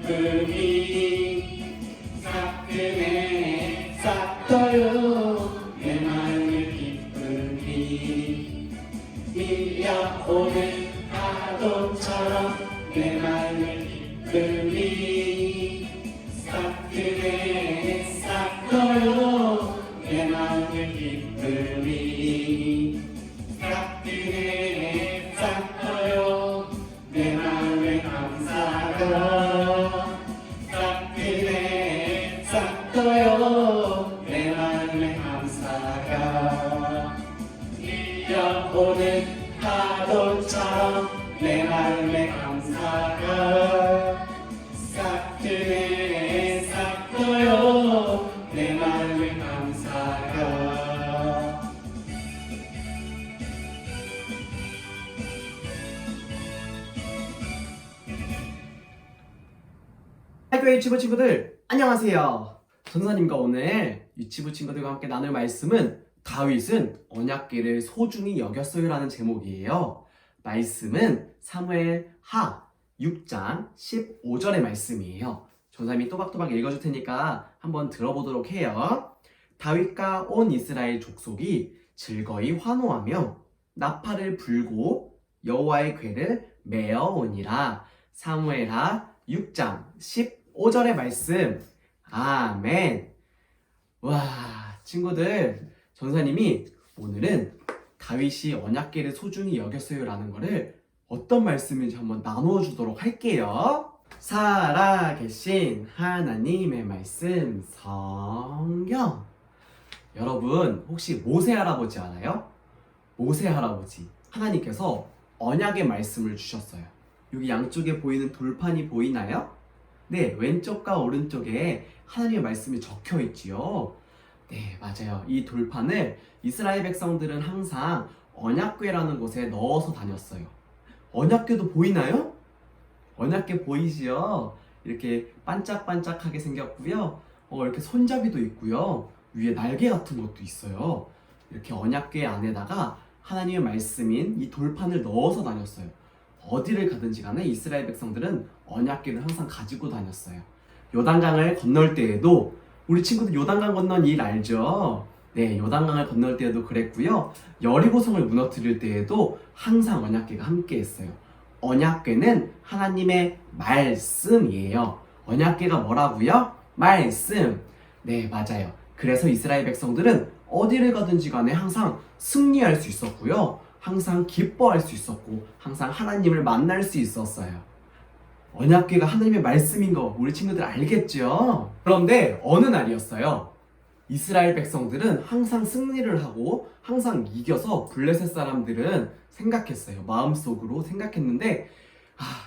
기쁨이 사뿐에 쌓여요. 내 마음의 기쁨이 밀려오는 파도처럼 내 마음의 기쁨이 사뿐에 쌓여요. 내 마음의 기쁨이 사뿐에 쌓여요. 내 마음의 감사가 사뿐에 쌓여요. 내 마음의 감사가 밀려오는 파도처럼 내 마음의 감사가 사뿐에 쌓여요. 내 마음의 감사가 학교의 유치부 친구들 안녕하세요. 전사님과 오늘 유치부 친구들과 함께 나눌 말씀은 다윗은 언약궤를 소중히 여겼어요 라는 제목이에요. 말씀은 사무엘 하 6장 15절의 말씀이에요. 전사님이 또박또박 읽어줄 테니까 한번 들어보도록 해요. 다윗과 온 이스라엘 족속이 즐거이 환호하며 나팔을 불고 여호와의 궤를 메어오니라. 사무엘하 6장 15절의 말씀. 아멘. 와, 친구들, 전사님이 오늘은 다윗이 언약궤를 소중히 여겼어요 라는 거를 어떤 말씀인지 한번 나누어 주도록 할게요. 살아계신 하나님의 말씀 성경. 여러분 혹시 모세 할아버지 알아요? 모세 할아버지, 하나님께서 언약의 말씀을 주셨어요. 여기 양쪽에 보이는 돌판이 보이나요? 네, 왼쪽과 오른쪽에 하나님의 말씀이 적혀 있지요. 네, 맞아요. 이 돌판을 이스라엘 백성들은 항상 언약궤라는 곳에 넣어서 다녔어요. 언약궤도 보이나요? 언약궤 보이지요? 이렇게 반짝반짝하게 생겼고요. 이렇게 손잡이도 있고요. 위에 날개 같은 것도 있어요. 이렇게 언약궤 안에다가 하나님의 말씀인 이 돌판을 넣어서 다녔어요. 어디를 가든지 간에 이스라엘 백성들은 언약궤를 항상 가지고 다녔어요. 요단강을 건널 때에도, 우리 친구들 요단강 건넌 일 알죠? 네, 요단강을 건널 때에도 그랬고요. 여리고성을 무너뜨릴 때에도 항상 언약궤가 함께 했어요. 언약궤는 하나님의 말씀이에요. 언약궤가 뭐라고요? 말씀. 네, 맞아요. 그래서 이스라엘 백성들은 어디를 가든지 간에 항상 승리할 수 있었고요. 항상 기뻐할 수 있었고 항상 하나님을 만날 수 있었어요. 언약궤가 하나님의 말씀인 거 우리 친구들 알겠죠? 그런데 어느 날이었어요. 이스라엘 백성들은 항상 승리를 하고 항상 이겨서 블레셋 사람들은 생각했어요. 마음속으로 생각했는데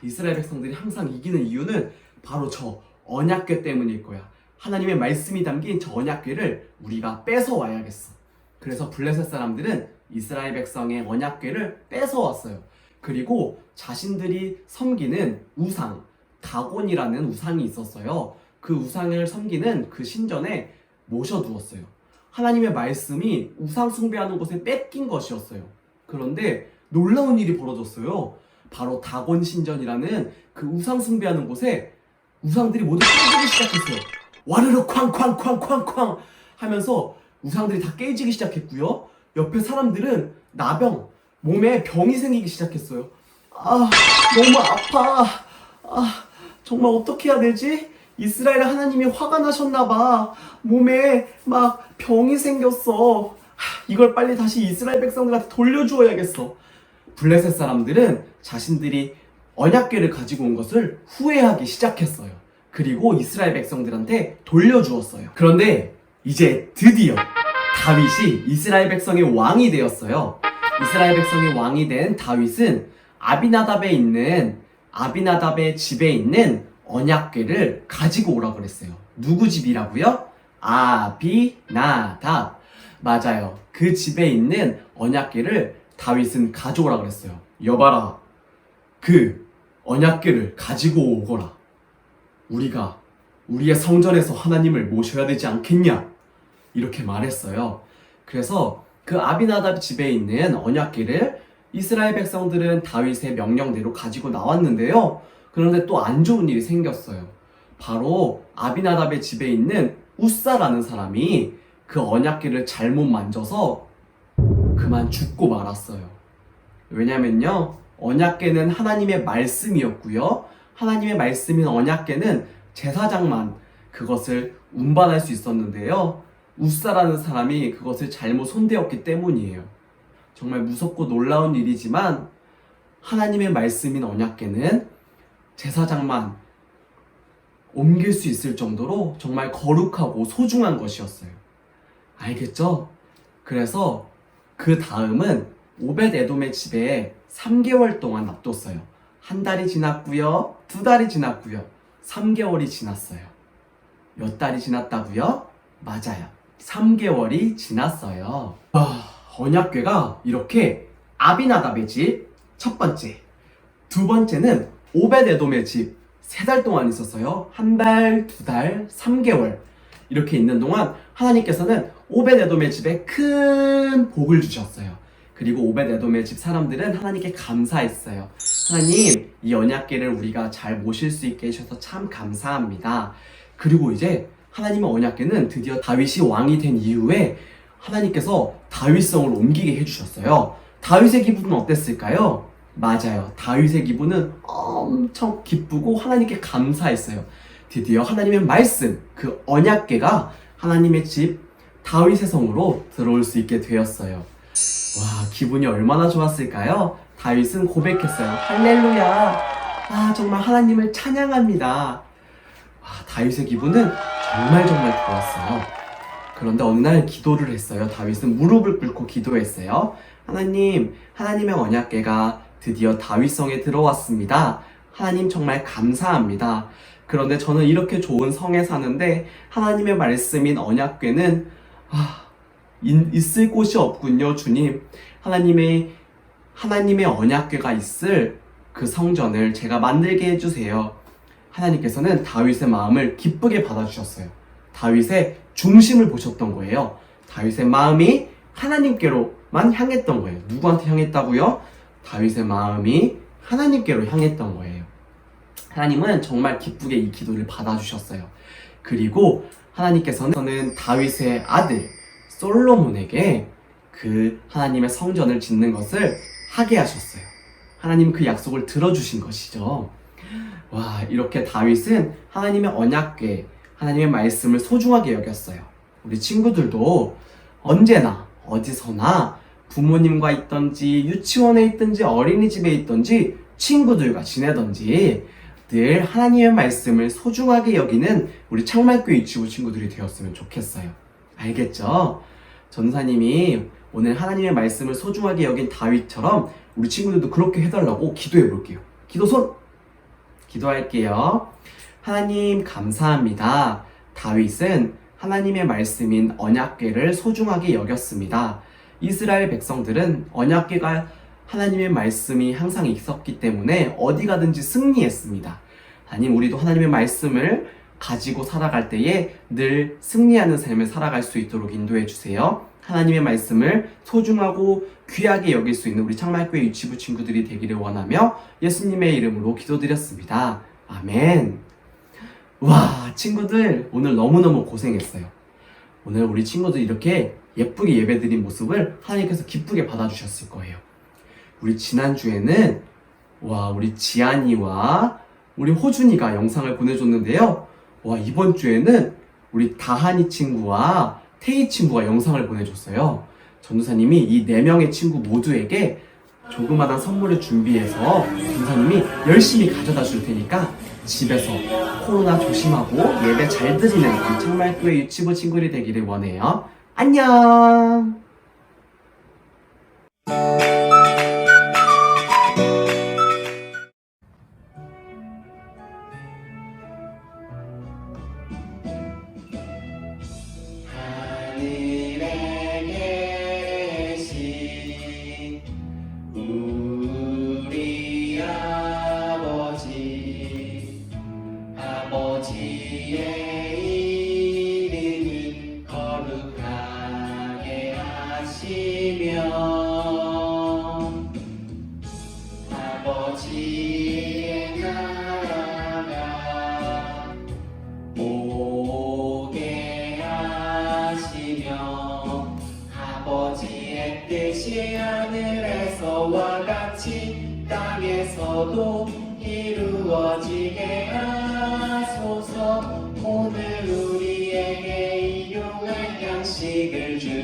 이스라엘 백성들이 항상 이기는 이유는 바로 저 언약궤 때문일 거야. 하나님의 말씀이 담긴 저 언약궤를 우리가 뺏어와야겠어. 그래서 블레셋 사람들은 이스라엘 백성의 언약궤를 뺏어왔어요. 그리고 자신들이 섬기는 우상, 다곤이라는 우상이 있었어요. 그 우상을 섬기는 그 신전에 모셔두었어요. 하나님의 말씀이 우상 숭배하는 곳에 뺏긴 것이었어요. 그런데 놀라운 일이 벌어졌어요. 바로 다곤 신전이라는 그 우상 숭배하는 곳에 우상들이 모두 깨지기 시작했어요. 와르르 쾅쾅쾅쾅쾅 하면서 우상들이 다 깨지기 시작했고요. 옆에 사람들은 나병, 몸에 병이 생기기 시작했어요. 너무 아파. 정말 어떻게 해야 되지? 이스라엘 하나님이 화가 나셨나봐. 몸에 막 병이 생겼어. 이걸 빨리 다시 이스라엘 백성들한테 돌려주어야겠어. 블레셋 사람들은 자신들이 언약궤를 가지고 온 것을 후회하기 시작했어요. 그리고 이스라엘 백성들한테 돌려주었어요. 그런데 이제 드디어 다윗이 이스라엘 백성의 왕이 되었어요. 이스라엘 백성의 왕이 된 다윗은 아비나답의 집에 있는 언약궤를 가지고 오라고 그랬어요. 누구 집이라고요? 아비나답. 맞아요. 그 집에 있는 언약궤를 다윗은 가져오라 그랬어요. 여봐라, 그 언약궤를 가지고 오거라. 우리가 우리의 성전에서 하나님을 모셔야 되지 않겠냐? 이렇게 말했어요. 그래서 그 아비나답 집에 있는 언약궤를 이스라엘 백성들은 다윗의 명령대로 가지고 나왔는데요. 그런데 또 안 좋은 일이 생겼어요. 바로 아비나답의 집에 있는 우사라는 사람이 그 언약궤를 잘못 만져서 그만 죽고 말았어요. 왜냐면요, 언약궤는 하나님의 말씀이었고요, 하나님의 말씀인 언약궤는 제사장만 그것을 운반할 수 있었는데요, 우사라는 사람이 그것을 잘못 손대었기 때문이에요. 정말 무섭고 놀라운 일이지만 하나님의 말씀인 언약궤는 제사장만 옮길 수 있을 정도로 정말 거룩하고 소중한 것이었어요. 알겠죠? 그래서 그 다음은 오벳에돔의 집에 3개월 동안 놔뒀어요. 한 달이 지났고요, 2달이 지났고요, 3개월이 지났어요. 몇 달이 지났다고요? 맞아요. 3개월이 지났어요. 언약궤가 이렇게 아비나답의 집 첫 번째, 두 번째는 오벳에돔의 집 3달 동안 있었어요. 한 달, 2달, 3개월 이렇게 있는 동안 하나님께서는 오벳에돔의 집에 큰 복을 주셨어요. 그리고 오벳에돔의 집 사람들은 하나님께 감사했어요. 하나님, 이 언약궤를 우리가 잘 모실 수 있게 해주셔서 참 감사합니다. 그리고 이제 하나님의 언약궤는 드디어 다윗이 왕이 된 이후에 하나님께서 다윗성으로 옮기게 해주셨어요. 다윗의 기분은 어땠을까요? 맞아요. 다윗의 기분은 엄청 기쁘고 하나님께 감사했어요. 드디어 하나님의 말씀, 그 언약궤가 하나님의 집 다윗의 성으로 들어올 수 있게 되었어요. 와, 기분이 얼마나 좋았을까요? 다윗은 고백했어요. 할렐루야. 정말 하나님을 찬양합니다. 다윗의 기분은 정말 좋았어요. 그런데 어느 날 기도를 했어요. 다윗은 무릎을 꿇고 기도했어요. 하나님, 하나님의 언약궤가 드디어 다윗성에 들어왔습니다. 하나님 정말 감사합니다. 그런데 저는 이렇게 좋은 성에 사는데 하나님의 말씀인 언약궤는 있을 곳이 없군요, 주님. 하나님의 언약궤가 있을 그 성전을 제가 만들게 해주세요. 하나님께서는 다윗의 마음을 기쁘게 받아주셨어요. 다윗의 중심을 보셨던 거예요. 다윗의 마음이 하나님께로만 향했던 거예요. 누구한테 향했다고요? 다윗의 마음이 하나님께로 향했던 거예요. 하나님은 정말 기쁘게 이 기도를 받아주셨어요. 그리고 하나님께서는 다윗의 아들 솔로몬에게 그 하나님의 성전을 짓는 것을 하게 하셨어요. 하나님 그 약속을 들어주신 것이죠. 와, 이렇게 다윗은 하나님의 언약궤, 하나님의 말씀을 소중하게 여겼어요. 우리 친구들도 언제나 어디서나 부모님과 있던지 유치원에 있든지 어린이집에 있든지 친구들과 지내든지 늘 하나님의 말씀을 소중하게 여기는 우리 창말교회 유치부 친구들이 되었으면 좋겠어요. 알겠죠? 전사님이 오늘 하나님의 말씀을 소중하게 여긴 다윗처럼 우리 친구들도 그렇게 해달라고 기도해 볼게요. 기도 손! 기도할게요. 하나님 감사합니다. 다윗은 하나님의 말씀인 언약궤를 소중하게 여겼습니다. 이스라엘 백성들은 언약궤가 하나님의 말씀이 항상 있었기 때문에 어디 가든지 승리했습니다. 하나님, 우리도 하나님의 말씀을 가지고 살아갈 때에 늘 승리하는 삶을 살아갈 수 있도록 인도해 주세요. 하나님의 말씀을 소중하고 귀하게 여길 수 있는 우리 창말교회 유치부 친구들이 되기를 원하며 예수님의 이름으로 기도드렸습니다. 아멘. 와, 친구들 오늘 너무너무 고생했어요. 오늘 우리 친구들 이렇게 예쁘게 예배드린 모습을 하나님께서 기쁘게 받아주셨을 거예요. 우리 지난주에는 우리 지안이와 우리 호준이가 영상을 보내줬는데요. 이번 주에는 우리 다한이 친구와 태희 친구가 영상을 보내줬어요. 전도사님이 이 4명의 친구 모두에게 조그마한 선물을 준비해서 전도사님이 열심히 가져다 줄 테니까 집에서 코로나 조심하고 예배 잘 드리는 우리 창말교회 유치부 친구들이 되기를 원해요. 안녕! 아버지의 나라가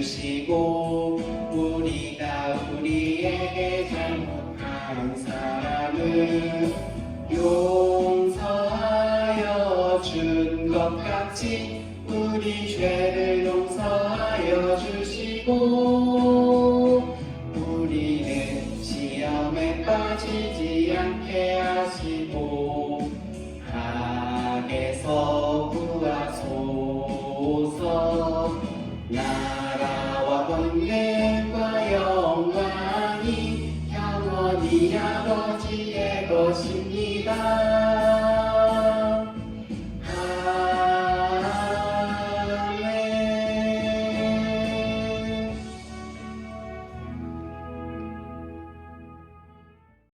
주시고 우리가 우리에게 잘못한 사람을 용서하여 준 것 같이 우리 죄를 용서하여 주시고 우리는 시험에 빠지지 않게 하시고 악에서 구하소서. 나라와 권능과 영광이 영원히 아버지의 것입니다.